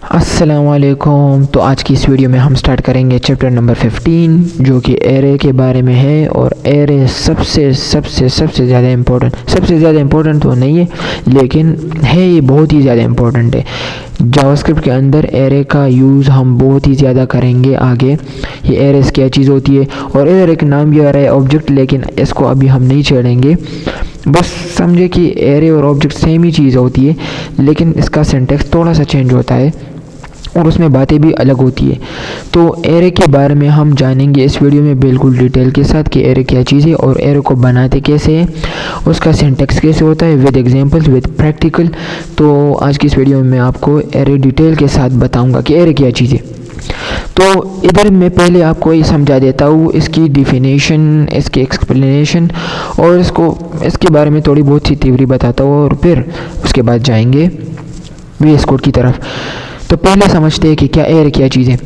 अस्सलामुअलैकुम। तो आज की इस वीडियो में हम स्टार्ट करेंगे चैप्टर नंबर 15 जो कि एरे के बारे में है। और एरे सबसे ज़्यादा इम्पोर्टेंट तो नहीं है, लेकिन है ये बहुत ही ज़्यादा इम्पोर्टेंट है। जावास्क्रिप्ट के अंदर एरे का यूज़ हम बहुत ही ज़्यादा करेंगे आगे। ये एरेस क्या चीज़ होती है, और एरे का नाम भी आ रहा है ऑब्जेक्ट, लेकिन इसको अभी हम नहीं छेड़ेंगे। बस समझे कि एरे और ऑब्जेक्ट सेम ही चीज़ होती है, लेकिन इसका सिंटैक्स थोड़ा सा चेंज होता है और उसमें बातें भी अलग होती है। तो एरे के बारे में हम जानेंगे इस वीडियो में बिल्कुल डिटेल के साथ कि एरे क्या चीज़ है और एरे को बनाते कैसे है, उसका सिंटैक्स कैसे होता है, विद एग्जांपल्स, विद प्रैक्टिकल। तो आज की इस वीडियो में मैं आपको एरे डिटेल के साथ बताऊंगा कि एरे क्या चीज़ है। तो इधर मैं पहले आपको ये समझा देता हूँ, इसकी डिफिनेशन, इसकी एक्सप्लेनेशन और इसके बारे में थोड़ी बहुत सी थ्योरी बताता हूँ, और फिर उसके बाद जाएंगे VS कोड की तरफ। तो पहले समझते हैं कि क्या एरे क्या चीज़ है।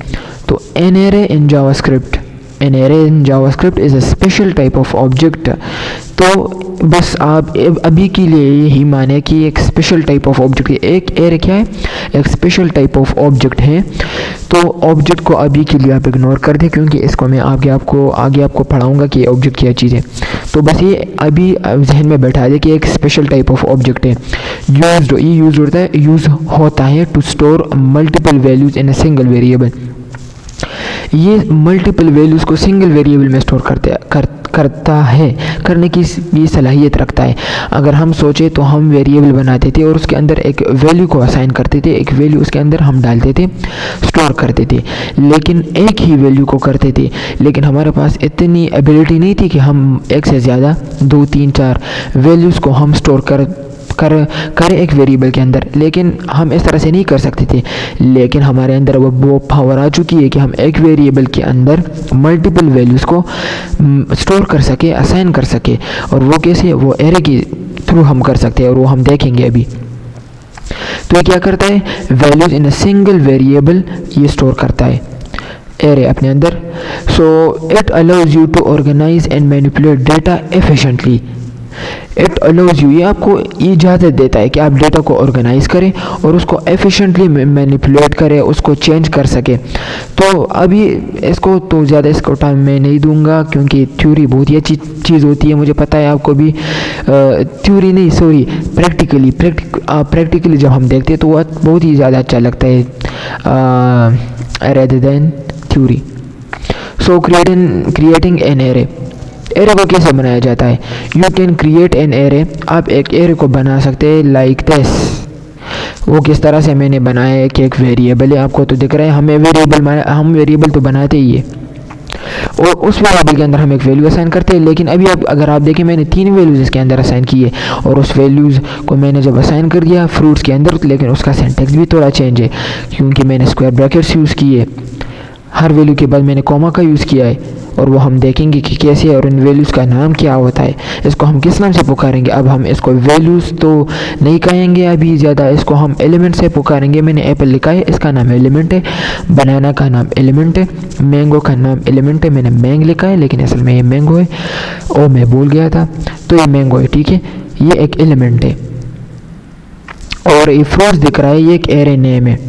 तो an array in JavaScript is a special type of object. तो बस आप अभी के लिए यही माने कि एक स्पेशल टाइप ऑफ ऑब्जेक्ट है। एक एरे क्या है, एक स्पेशल टाइप ऑफ ऑब्जेक्ट है। तो ऑब्जेक्ट को अभी के लिए आप इग्नोर कर दें, क्योंकि इसको मैं आगे आपको पढ़ाऊंगा कि ऑब्जेक्ट क्या चीज़ है। तो बस ये अभी जहन में बैठा दे कि एक स्पेशल टाइप ऑफ ऑब्जेक्ट है। यूज़ होता है to store multiple values in a single variable. ये मल्टीपल वैल्यूज़ को सिंगल वेरिएबल में स्टोर करने की ये सलाहियत रखता है। अगर हम सोचें तो हम वेरिएबल बनाते थे और उसके अंदर एक वैल्यू को असाइन करते थे, एक वैल्यू उसके अंदर हम डालते थे, स्टोर करते थे, लेकिन एक ही वैल्यू को करते थे। लेकिन हमारे पास इतनी एबिलिटी नहीं थी कि हम एक से ज़्यादा 2, 3, 4 वैल्यूज़ को हम स्टोर करें एक वेरिएबल के अंदर। लेकिन हम इस तरह से नहीं कर सकते थे, लेकिन हमारे अंदर वो पावर आ चुकी है कि हम एक वेरिएबल के अंदर मल्टीपल वैल्यूज़ को स्टोर कर सके, असाइन कर सके। और वो कैसे, वो एरे के थ्रू हम कर सकते हैं, और वो हम देखेंगे अभी। तो ये क्या करता है, values in a single variable ये स्टोर करता है एरे अपने अंदर। So it allows you to organise and manipulate data efficiently. It allows you, ये आपको इजाज़त देता है कि आप डेटा को ऑर्गेनाइज करें और उसको एफिशिएंटली मैनिपुलेट करें, उसको चेंज कर सके। तो अभी इसको तो ज़्यादा इसको टाइम मैं नहीं दूंगा, क्योंकि थ्योरी बहुत ही अच्छी चीज़ होती है, मुझे पता है आपको भी। थ्योरी नहीं, सॉरी, प्रैक्टिकली जब हम देखते हैं तो वह बहुत ही ज़्यादा अच्छा लगता है rather than theory. So creating an array को कैसे बनाया जाता है। You can create an array, आप एक एरे को बना सकते हैं लाइक दिस। वो किस तरह से मैंने बनाया है कि एक वेरिएबल है, आपको तो दिख रहा है, हम वेरिएबल तो बनाते ही है, और उस वेरिएबल के अंदर हम एक वैल्यू असाइन करते हैं। लेकिन अभी अगर आप देखें, मैंने 3 वैल्यूज़ इसके अंदर असाइन की है, और उस वैल्यूज़ को मैंने जब असाइन कर दिया फ्रूट्स के अंदर, लेकिन उसका सिंटैक्स भी थोड़ा चेंज है, क्योंकि मैंने स्क्वायर ब्रैकेट्स यूज़ किए, हर वैल्यू के बाद मैंने कॉमा का यूज़ किया है, और वो हम देखेंगे कि कैसे है और इन वैल्यूज़ का नाम क्या होता है, इसको हम किस नाम से पुकारेंगे। अब हम इसको वैल्यूज़ तो नहीं कहेंगे अभी ज़्यादा, इसको हम एलिमेंट से पुकारेंगे। मैंने एप्पल लिखा है, इसका नाम एलिमेंट है, बनाना का नाम एलिमेंट है, मैंगो का नाम एलिमेंट है, मैंने मैंग लिखा है, लेकिन असल में ये मैंगो है, और मैं भूल गया था, तो ये मैंगो है, ठीक है, ये एक एलिमेंट है। और ये फ्रूट्स दिख रहा है, ये एक एरे नेम है,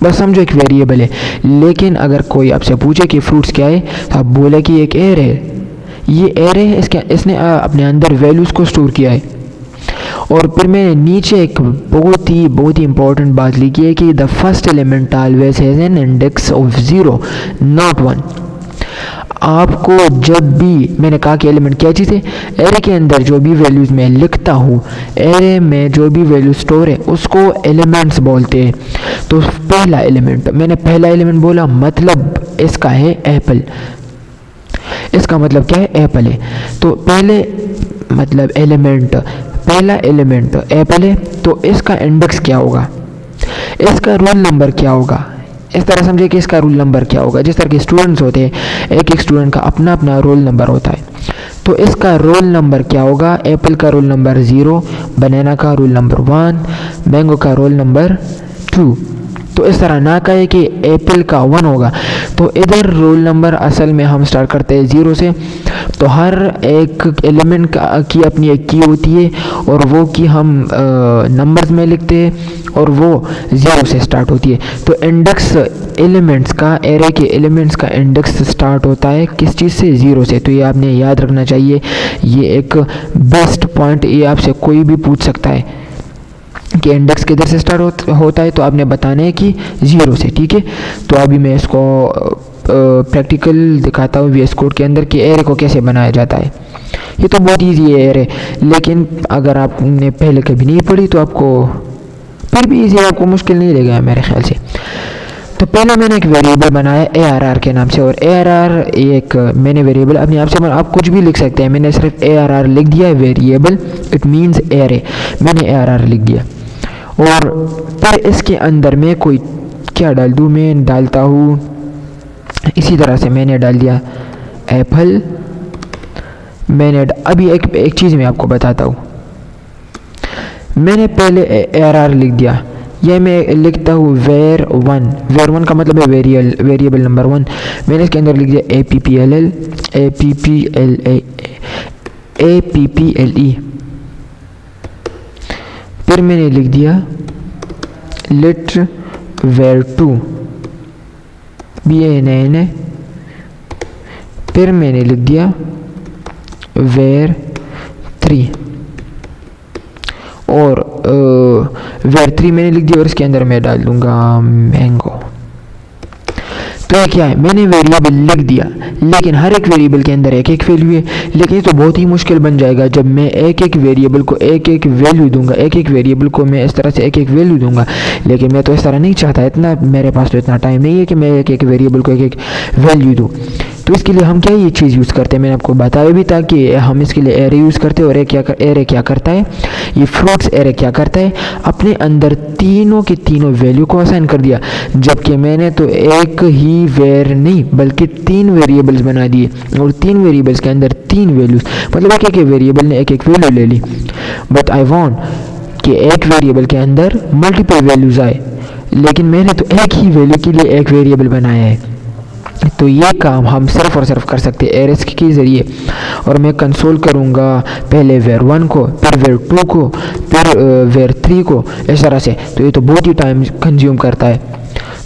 बस समझो एक वेरिएबल है। लेकिन अगर कोई आपसे पूछे कि फ्रूट्स क्या है, तो आप बोले कि एक एरे है, ये एरे है, इसने अपने अंदर वैल्यूज़ को स्टोर किया है। और फिर मैंने नीचे एक बहुत ही इंपॉर्टेंट बात लिखी है कि the first element always has an index of 0 not 1। आपको जब भी मैंने कहा कि एलिमेंट क्या चीज़ है, एरे के अंदर जो भी वैल्यूज़ मैं लिखता हूँ, एरे में जो भी वैल्यू स्टोर है उसको एलिमेंट्स बोलते हैं। तो पहला एलिमेंट बोला, मतलब इसका है एप्पल, इसका मतलब क्या है, एप्पल है। तो पहला एलिमेंट एप्पल है, तो इसका इंडेक्स क्या होगा, इसका रोल नंबर क्या होगा। इस तरह समझे कि इसका रोल नंबर क्या होगा। जिस तरह के स्टूडेंट्स होते हैं, एक स्टूडेंट का अपना रोल नंबर होता है, तो इसका रोल नंबर क्या होगा, एप्पल का रोल नंबर 0, बनाना का रोल नंबर 1, मैंगो का रोल नंबर 2। तो इस तरह ना कहे कि एप्पल का 1 होगा। तो इधर रोल नंबर असल में हम स्टार्ट करते हैं 0 से, तो हर एक एलिमेंट की अपनी एक की होती है और वो की हम नंबर्स में लिखते हैं और वो 0 से स्टार्ट होती है। तो इंडेक्स एलिमेंट्स का, एरे के एलिमेंट्स का इंडेक्स स्टार्ट होता है किस चीज़ से? 0 से। तो ये आपने याद रखना चाहिए, ये एक बेस्ट पॉइंट, ये आपसे कोई भी पूछ सकता है कि इंडेक्स किधर से स्टार्ट होता है, तो आपने बताना है कि 0 से। ठीक है, तो अभी मैं इसको प्रैक्टिकल दिखाता हूँ VS कोड के अंदर कि एरे को कैसे बनाया जाता है। ये तो बहुत ईजी है एरे, लेकिन अगर आपने पहले कभी नहीं पढ़ी तो आपको फिर भी ईजी, आपको मुश्किल नहीं लगेगा मेरे ख्याल से। तो पहले मैंने एक वेरिएबल बनाया ARR के नाम से, और ARR एक मैंने वेरिएबल अपने आप से, आप कुछ भी लिख सकते हैं, मैंने सिर्फ ARR लिख दिया है, वेरिएबल इट मीन्स एरे, मैंने ARR लिख दिया। और फिर इसके अंदर मैं कोई क्या डाल दूँ, मैं डालता हूँ इसी तरह से, मैंने डाल दिया एप्पल। मैंने अभी एक चीज़ मैं आपको बताता हूँ, मैंने पहले ARR लिख दिया, ये मैं लिखता हूँ var1 का मतलब है वेरिएबल नंबर 1। मैंने इसके अंदर लिख दिया APPLE, फिर मैंने लिख दिया लेट var2 BANN, फिर मैंने लिख दिया var3 और var3 मैंने लिख दिया, और इसके अंदर मैं डाल दूंगा मैंगो। तो क्या है, मैंने वेरिएबल लिख दिया, लेकिन हर एक वेरिएबल के अंदर एक एक वैल्यू है। लेकिन ये तो बहुत ही मुश्किल बन जाएगा जब मैं एक एक वेरिएबल को एक एक वैल्यू दूंगा, एक एक वेरिएबल को मैं इस तरह से एक एक वैल्यू दूंगा। लेकिन मैं तो इस तरह नहीं चाहता, इतना मेरे पास तो इतना टाइम नहीं है कि मैं एक एक वेरिएबल को एक एक वैल्यू दूँ। तो इसके लिए हम क्या ये चीज़ यूज़ करते हैं, मैंने आपको बताया भी था कि हम इसके लिए एरे यूज़ करते हैं। और एरे क्या करता है, ये फ्रूट्स एरे क्या करता है, अपने अंदर तीनों के तीनों वैल्यू को असाइन कर दिया, जबकि मैंने तो एक ही वेर नहीं बल्कि 3 वेरिएबल्स बना दिए, और 3 वेरिएबल्स के अंदर 3 वैल्यूज, मतलब एक एक वेरिएबल ने एक एक वैल्यू ले ली। बट आई वांट कि एक वेरिएबल के अंदर मल्टीपल वैल्यूज आए, लेकिन मैंने तो एक ही वैल्यू के लिए एक वेरिएबल बनाया है। तो ये काम हम सिर्फ और सिर्फ कर सकते हैं एरेस के ज़रिए। और मैं कंसोल करूँगा पहले var1 को, फिर var2 को, फिर var3 को, इस तरह से। तो ये तो बहुत ही टाइम कंज्यूम करता है।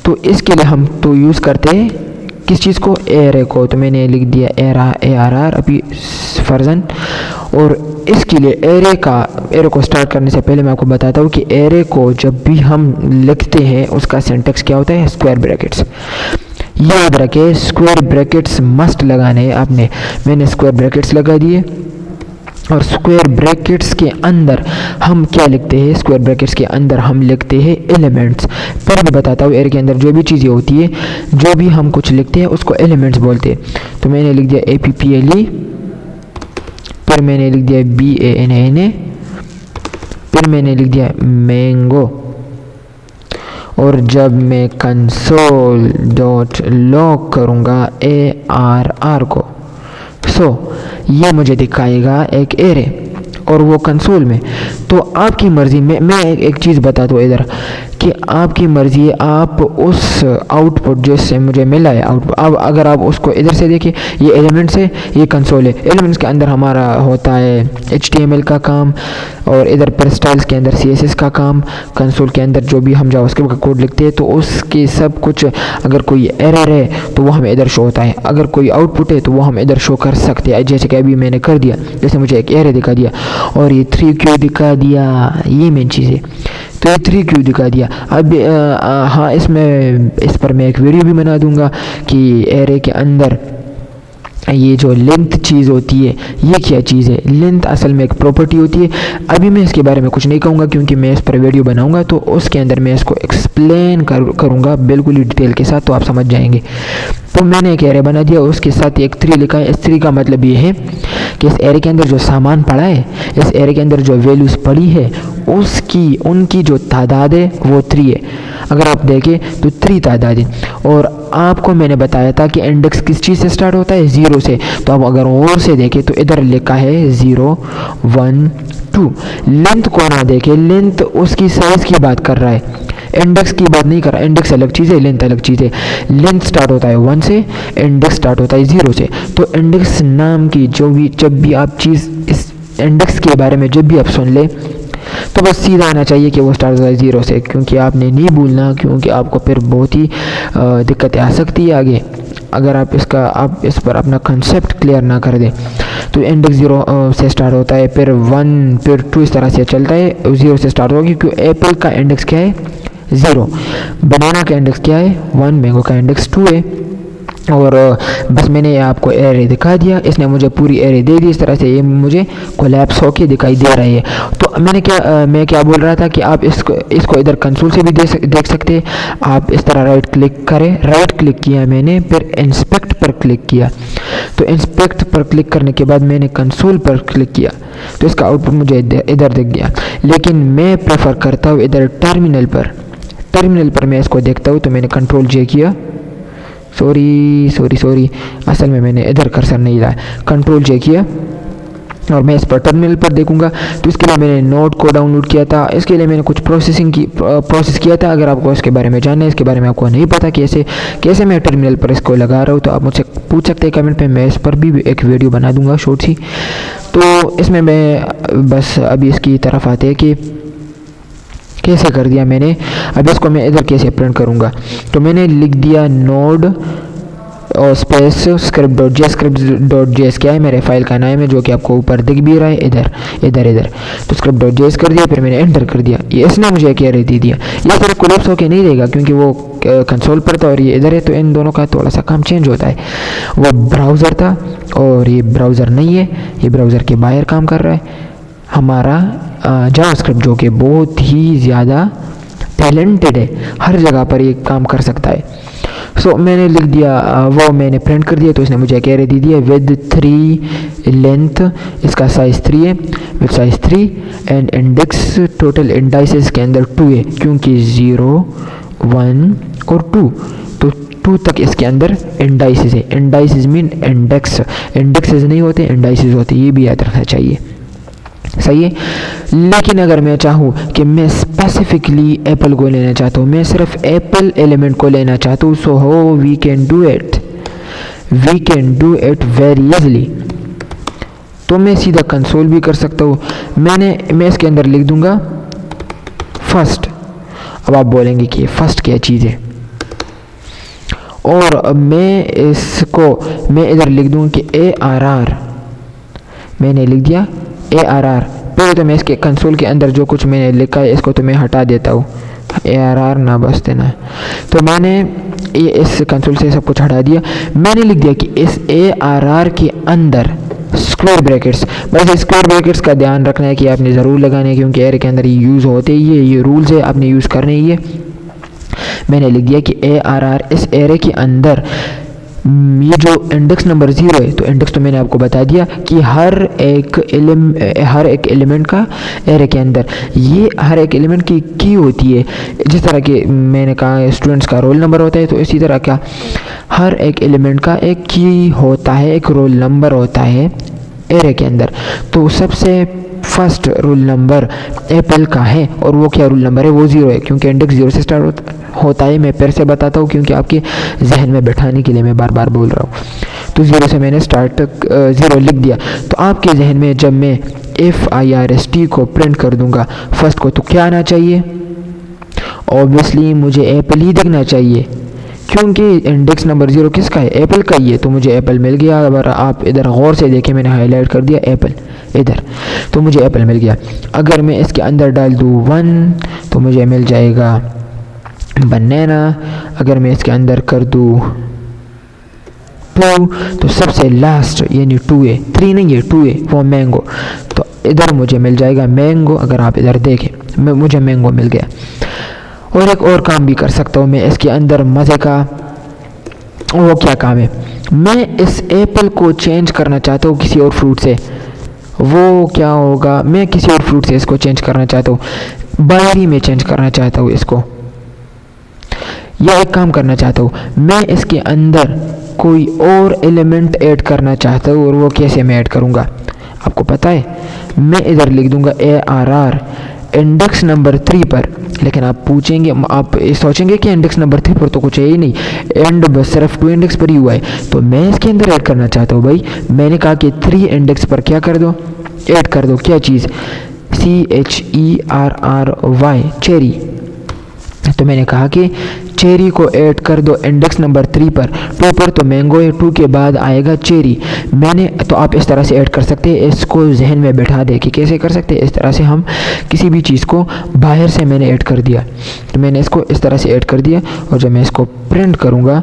तो इसके लिए हम तो यूज़ करते हैं किस चीज़ को, एरे को। तो मैंने लिख दिया ARR अभी वर्जन। और इसके लिए एरे को स्टार्ट करने से पहले मैं आपको बताता हूँ कि एरे को जब भी हम लिखते हैं उसका सिंटैक्स क्या होता है, स्क्वायर ब्रैकेट्स। याद रखें, स्क्वायर ब्रैकेट्स मस्ट लगाने हैं आपने। मैंने स्क्वायर ब्रैकेट्स लगा दिए, और स्क्वायर ब्रैकेट्स के अंदर हम क्या लिखते हैं, स्क्वायर ब्रैकेट्स के अंदर हम लिखते हैं एलिमेंट्स। फिर मैं बताता हूँ एरे के अंदर जो भी चीज़ें होती है, जो भी हम कुछ लिखते हैं उसको एलिमेंट्स बोलते हैं। तो मैंने लिख दिया APPLE, फिर मैंने लिख दिया BANN, फिर मैंने लिख दिया मैंगो। और जब मैं console.log करूँगा ARR को, ये मुझे दिखाएगा एक एरे, और वो कंसोल में। तो आपकी मर्ज़ी, मैं एक चीज़ बता दूँ इधर कि आपकी मर्ज़ी, आप उस आउटपुट जिससे मुझे मिला है आउटपुट, अब अगर आप उसको इधर से देखिए, ये एलिमेंट्स है, ये कंसोल है। एलिमेंट्स के अंदर हमारा होता है HTML का काम, और इधर पर स्टाइल्स के अंदर CSS का काम। कंसोल के अंदर जो भी हम जावास्क्रिप्ट का कोड लिखते हैं तो उसके सब कुछ, अगर कोई एरर है तो वो हमें इधर शो होता है, अगर कोई आउटपुट है तो वो हम इधर शो कर सकते हैं। जैसे कि अभी मैंने कर दिया, जैसे मुझे एक एरे दिखा दिया और ये 3 क्यों दिखा दिया, ये मेन चीज़ है। तो ये 3 क्यों दिखा दिया। अब हाँ, इस पर मैं एक वीडियो भी बना दूंगा कि एरे के अंदर ये जो लेंथ चीज़ होती है, ये क्या चीज़ है। लेंथ असल में एक प्रॉपर्टी होती है। अभी मैं इसके बारे में कुछ नहीं कहूँगा, क्योंकि मैं इस पर वीडियो बनाऊँगा तो उसके अंदर मैं इसको एक्सप्लेन करूँगा बिल्कुल ही डिटेल के साथ, तो आप समझ जाएंगे। तो मैंने एक एरे बना दिया, उसके साथ एक 3 लिखा है। इस 3 का मतलब ये है कि इस एरे के अंदर जो सामान पड़ा है, इस एरे के अंदर जो वैल्यूज़ पड़ी है, उनकी जो तादाद है वो 3 है। अगर आप देखें तो 3 तादाद है। और आपको मैंने बताया था कि इंडेक्स किस चीज़ से स्टार्ट होता है, 0 से। तो अब अगर और से देखें तो इधर लिखा है 0 1 2। लेंथ को ना देखें, लेंथ उसकी साइज़ की बात कर रहा है। इंडेक्स की बात नहीं कर रहा, इंडेक्स अलग चीज़ है, लेंथ अलग चीज़ है। लेंथ स्टार्ट होता है 1 से, इंडेक्स स्टार्ट होता है 0 से। तो इंडेक्स नाम की जब भी आप चीज़ इस इंडेक्स के बारे में जब भी आप सुन ले तो बस सीधा आना चाहिए कि वो स्टार्ट होता है 0 से, क्योंकि आपने नहीं भूलना, क्योंकि आपको फिर बहुत ही दिक्कतें आ सकती है आगे अगर आप इस पर अपना कंसेप्ट क्लियर ना कर दें। तो इंडेक्स 0 से स्टार्ट होता है, फिर 1, फिर 2, इस तरह से चलता है। 0 से स्टार्ट होगा क्योंकि एप्पल का इंडेक्स क्या है 0, बनाना का इंडेक्स क्या है 1, मैंगो का इंडेक्स 2 है। और बस मैंने आपको एरे दिखा दिया, इसने मुझे पूरी एरे दे दी। इस तरह से ये मुझे कोलैप्स होके दिखाई दे रही है। तो मैं क्या बोल रहा था कि आप इसको इधर कंसोल से भी देख सकते हैं। आप इस तरह राइट क्लिक करें, राइट क्लिक किया मैंने, फिर इंस्पेक्ट पर क्लिक किया। तो इंस्पेक्ट पर क्लिक करने के बाद मैंने कंसोल पर क्लिक किया तो इसका आउटपुट मुझे इधर दिख गया। लेकिन मैं प्रेफर करता हूँ इधर टर्मिनल पर मैं इसको देखता हूँ। तो मैंने कंट्रोल जे किया, सॉरी, असल में मैंने इधर कर्सर नहीं लाया, कंट्रोल जे किया और मैं इस पर टर्मिनल पर देखूंगा। तो इसके लिए मैंने नोट को डाउनलोड किया था, इसके लिए मैंने कुछ प्रोसेस किया था। अगर आपको इसके बारे में जानना है, इसके बारे में आपको नहीं पता कैसे मैं टर्मिनल पर इसको लगा रहा हूँ, तो आप मुझसे पूछ सकते हैं कमेंट पे, मैं इस पर भी एक वीडियो बना दूंगा शॉर्ट सी। तो इसमें मैं बस अभी इसकी तरफ आते हैं कि कैसे कर दिया मैंने। अब इसको मैं इधर कैसे प्रिंट करूँगा। तो मैंने लिख दिया नोड और स्पेस script.js क्या है, मेरे फाइल का नाम है, जो कि आपको ऊपर दिख भी रहा है इधर। तो script.js कर दिया, फिर मैंने एंटर कर दिया। ये इसने मुझे एक एरर दे दिया। ये सिर्फ कोलैप्स होके नहीं देगा क्योंकि वो कंसोल पर था और ये इधर है, तो इन दोनों का थोड़ा सा काम चेंज होता है। वो ब्राउज़र था और ये ब्राउज़र नहीं है, ये ब्राउज़र के बाहर काम कर रहा है हमारा जावास्क्रिप्ट, जो कि बहुत ही ज़्यादा टैलेंटेड है, हर जगह पर ये काम कर सकता है। सो मैंने लिख दिया, वो मैंने प्रिंट कर दिया। तो इसने मुझे एक एरे दे दिया विद 3 लेंथ, इसका साइज़ 3 है, with size 3 and index total indices के अंदर 2 है, क्योंकि 0, 1 और 2, तो 2 तक इसके अंदर इंडाइसेस है। इंडाइसेस मीन इंडेक्सेस नहीं होते, इंडाइसेस होते, ये भी याद रखना चाहिए, सही है। लेकिन अगर मैं चाहूँ कि मैं स्पेसिफिकली एप्पल को लेना चाहता हूँ, मैं सिर्फ एप्पल एलिमेंट को लेना चाहता हूँ, so how we can do it very easily. तो मैं सीधा कंसोल भी कर सकता हूँ। मैं इसके अंदर लिख दूंगा फर्स्ट। अब आप बोलेंगे कि फर्स्ट क्या चीज़ है, और मैं इधर लिख दूँ कि ARR, मैंने लिख दिया ARR। पहले तो मैं इसके कंसोल के अंदर जो कुछ मैंने लिखा है इसको तो मैं हटा देता हूँ, ARR ना बस देना। तो मैंने ये इस कंसोल से सब कुछ हटा दिया। मैंने लिख दिया कि इस ARR के अंदर स्क्वायर ब्रैकेट्स, बस स्क्वायर ब्रैकेट्स का ध्यान रखना है कि आपने ज़रूर लगाने हैं, क्योंकि एरे के अंदर ये यूज़ होते ही है, ये रूल्स है, आपने यूज़ करने ही है। मैंने लिख दिया कि ARR इस एरे के अंदर ये जो इंडेक्स नंबर 0 है, तो इंडेक्स तो मैंने आपको बता दिया कि हर एक एलिमेंट का एरे के अंदर ये हर एक एलिमेंट की होती है। जिस तरह के मैंने कहा स्टूडेंट्स का रोल नंबर होता है, तो इसी तरह का हर एक एलिमेंट का एक की होता है, एक रोल नंबर होता है एरे के अंदर। तो सबसे फर्स्ट रोल नंबर एप्पल का है, और वो क्या रोल नंबर है, वो 0 है, क्योंकि इंडेक्स 0 से स्टार्ट होता है। मैं फिर से बताता हूँ क्योंकि आपके जहन में बैठाने के लिए मैं बार बार बोल रहा हूँ। तो 0 से मैंने 0 लिख दिया। तो आपके जहन में जब मैं FIRST को प्रिंट कर दूंगा फर्स्ट को, तो क्या आना चाहिए, ऑब्वियसली मुझे एप्पल ही दिखना चाहिए, क्योंकि इंडेक्स नंबर 0 किसका है, एप्पल का ही है। तो मुझे एप्पल मिल गया। अगर आप इधर गौर से देखें, मैंने हाईलाइट कर दिया एप्पल इधर, तो मुझे एप्पल मिल गया। अगर मैं इसके अंदर डाल दूँ 1 तो मुझे मिल जाएगा बनाना। अगर मैं इसके अंदर कर दूँ 2 तो सबसे लास्ट यानी 2 है, 3 नहीं है 2 है, वो मैंगो। तो इधर मुझे मिल जाएगा मैंगो। अगर आप इधर देखें मुझे मैंगो मिल गया। और एक और काम भी कर सकता हूँ मैं इसके अंदर मज़े का। वो क्या काम है, मैं इस एप्पल को चेंज करना चाहता हूँ किसी और फ्रूट से। वो क्या होगा, मैं किसी और फ्रूट से इसको चेंज करना चाहता हूँ, बाइनरी में चेंज करना चाहता हूँ इसको, या एक काम करना चाहता हूँ, मैं इसके अंदर कोई और एलिमेंट ऐड करना चाहता हूँ। और वो कैसे मैं ऐड करूँगा आपको पता है, मैं इधर लिख दूँगा ARR इंडेक्स नंबर 3 पर, लेकिन आप पूछेंगे, आप सोचेंगे कि इंडेक्स नंबर 3 पर तो कुछ है ही नहीं, एंड बस सिर्फ 2 इंडेक्स पर ही हुआ है, तो मैं इसके अंदर ऐड करना चाहता हूँ भाई। मैंने कहा कि 3 इंडेक्स पर क्या कर दो, ऐड कर दो क्या चीज़, CHERRY, चेरी। तो मैंने कहा कि चेरी को ऐड कर दो इंडेक्स नंबर 3 पर, 2 पर तो मैंगो है, 2 के बाद आएगा चेरी। मैंने तो आप इस तरह से ऐड कर सकते हैं, इसको जहन में बैठा दे कि कैसे कर सकते हैं। इस तरह से हम किसी भी चीज़ को बाहर से मैंने ऐड कर दिया, तो मैंने इसको इस तरह से ऐड कर दिया, और जब मैं इसको प्रिंट करूँगा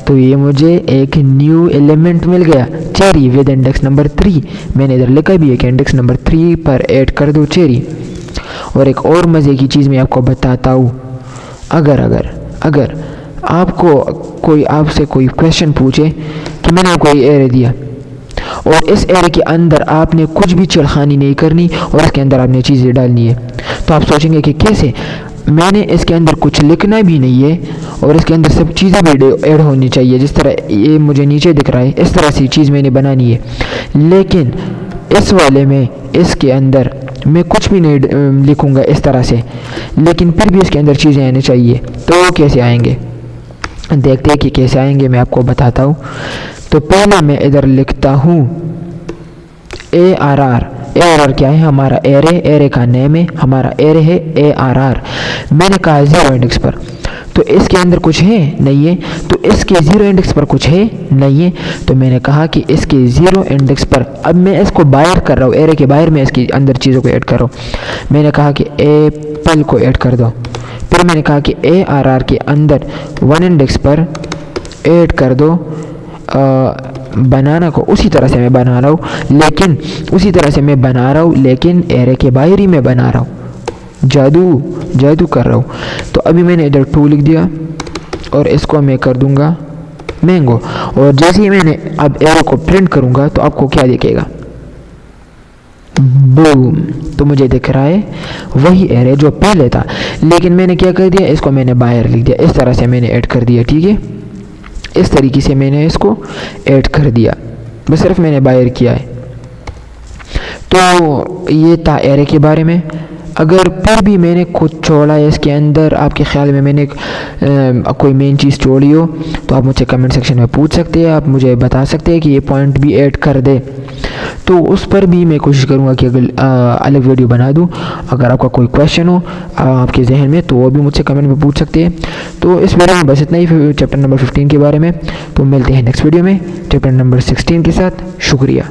तो ये मुझे एक न्यू एलिमेंट मिल गया, चेरी विद इंडेक्स नंबर 3। मैंने इधर लिखा भी है कि इंडेक्स नंबर 3 पर ऐड कर दो चेरी। और एक और मज़े की चीज़ मैं आपको बताता हूँ, अगर आपको कोई आपसे कोई क्वेश्चन पूछे कि मैंने आपको ये एरे दिया और इस एरे के अंदर आपने कुछ भी छेड़खानी नहीं करनी और इसके अंदर आपने चीज़ें डालनी है, तो आप सोचेंगे कि कैसे, मैंने इसके अंदर कुछ लिखना भी नहीं है और इसके अंदर सब चीज़ें भी ऐड होनी चाहिए, जिस तरह ये मुझे नीचे दिख रहा है इस तरह से चीज़ मैंने बनानी है। लेकिन इस वाले में इसके अंदर मैं कुछ भी नहीं लिखूँगा इस तरह से, लेकिन फिर भी इसके अंदर चीज़ें आनी चाहिए, तो वो कैसे आएंगे, देखते हैं कि कैसे आएंगे, मैं आपको बताता हूँ। तो पहले मैं इधर लिखता हूँ ARR। ARR क्या है, हमारा एरे का नेम है, हमारा एरे है ARR। मैंने कहा 0 इंडेक्स पर, तो इसके अंदर कुछ है नहीं है, तो इसके 0 इंडेक्स पर कुछ है नहीं है, तो मैंने कहा कि इसके 0 इंडेक्स पर, अब मैं इसको बाहर कर रहा हूँ, एरे के बाहर मैं इसके अंदर चीज़ों को ऐड कर रहा हूँ। मैंने कहा कि एप्पल को ऐड कर दो, फिर मैंने कहा कि ARR के अंदर 1 इंडेक्स पर ऐड कर दो बनाना को। उसी तरह से मैं बना रहा हूँ, लेकिन एरे के बाहर ही मैं बना रहा हूँ, जादू कर रहा हूँ। तो अभी मैंने इधर 2 लिख दिया और इसको मैं कर दूंगा मैंगो, और जैसे ही मैंने अब एरे को प्रिंट करूंगा तो आपको क्या दिखेगा, बूम, तो मुझे दिख रहा है वही एरे जो पहले था, लेकिन मैंने क्या कर दिया, इसको मैंने बाहर लिख दिया, इस तरह से मैंने ऐड कर दिया। ठीक है, इस तरीके से मैंने इसको ऐड कर दिया, बस सिर्फ मैंने बाहर किया है। तो ये था एरे के बारे में। अगर फिर भी मैंने कुछ छोड़ा है इसके अंदर, आपके ख्याल में मैंने कोई मेन चीज़ छोड़ी हो, तो आप मुझे कमेंट सेक्शन में पूछ सकते हैं, आप मुझे बता सकते हैं कि ये पॉइंट भी ऐड कर दे, तो उस पर भी मैं कोशिश करूँगा कि अगर अलग वीडियो बना दूँ। अगर आपका कोई क्वेश्चन हो आपके जहन में, तो वो भी मुझसे कमेंट में पूछ सकते हैं। तो इस वीडियो में बस इतना ही चैप्टर नंबर 15 के बारे में। तो मिलते हैं नेक्स्ट वीडियो में चैप्टर नंबर 16 के साथ। शुक्रिया।